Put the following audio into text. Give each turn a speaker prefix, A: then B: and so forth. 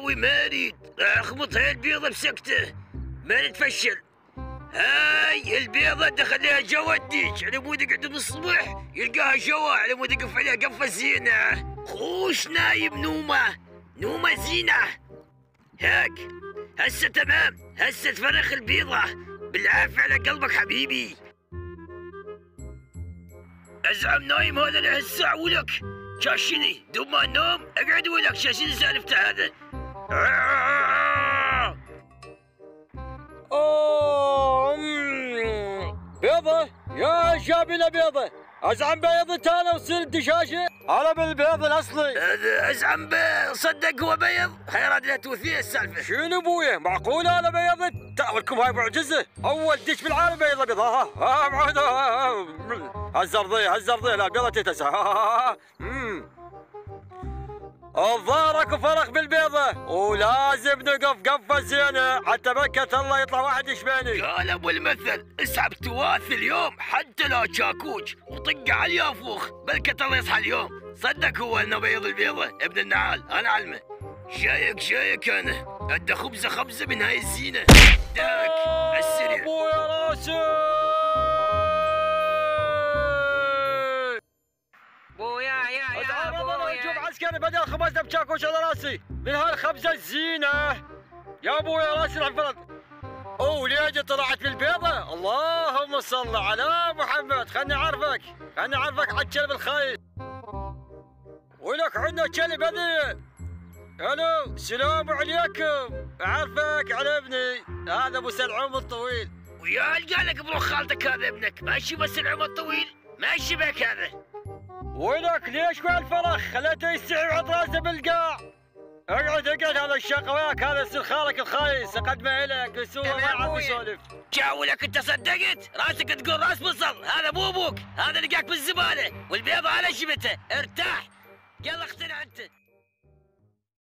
A: ابوي ما اريد اخبط هاي البيضة بسكته ما نتفشل. هاي البيضة دخلها جوا الديك على مود يقعد من الصبح يلقاها جوا على مود يقف عليها قفة زينة. خوش نايم نومة زينة. هاك هسه تمام، هسه تفرخ البيضة بالعافية على قلبك حبيبي. ازعم نايم هذا لهالساعة ولك شاشني دوب ما النوم اقعد ولك شاشني سالفته هذا.
B: بيضة يا جابنا بيضة، ازعم بيضة انا وتصير الدشاشة على بالبيض الاصلي.
A: هذا ازعم صدق هو بيض؟ خيرات لا توثيه السالفة.
B: شنو ابويا معقول انا بيضة؟ تأولكم هاي معجزة، اول دش بالعالم بيضة بيضة. ها معود هالزرضية لا بيضة تتسع. الظهرك فرخ بالبيضة ولازم نقف قفة زينة حتى بكة الله يطلع واحد يشبيني.
A: قال ابو المثل اسحب تواث اليوم حتى لا شاكوش وطق على اليافوخ بلكة الله يصحى اليوم. صدق هو انه بيض البيضة ابن النعال انا علمه. شايك انا ادى خبزة من هاي الزينة داك السريع.
B: ابويا راسي شوف عسكري بدل خبزنا بشاكوش على راسي من هالخبزة الزينة يا ابويا راسي العفرت. وليجي طلعت بالبيضة. اللهم صل على محمد. خلني اعرفك عالكلب الخايس. ولك عندنا كلب هذي. الو السلام عليكم. اعرفك على ابني هذا ابو سلعوم الطويل.
A: ويا قالك بروح خالتك هذا ابنك ماشي بس العمر الطويل ماشي بك هذا.
B: ولك ليش كل الفرخ خليته يستحي ويحط راسه بالقاع. اقعد هذا الشق وياك هذا يصير خالك الخايس اقدمه لك بس هو ما يعرف يسولف.
A: جاولك انت صدقت؟ راسك تقول راس بصل. هذا مو ابوك، هذا لقاك بالزباله والبيضه على شبته. ارتاح يلا اقتنع انت.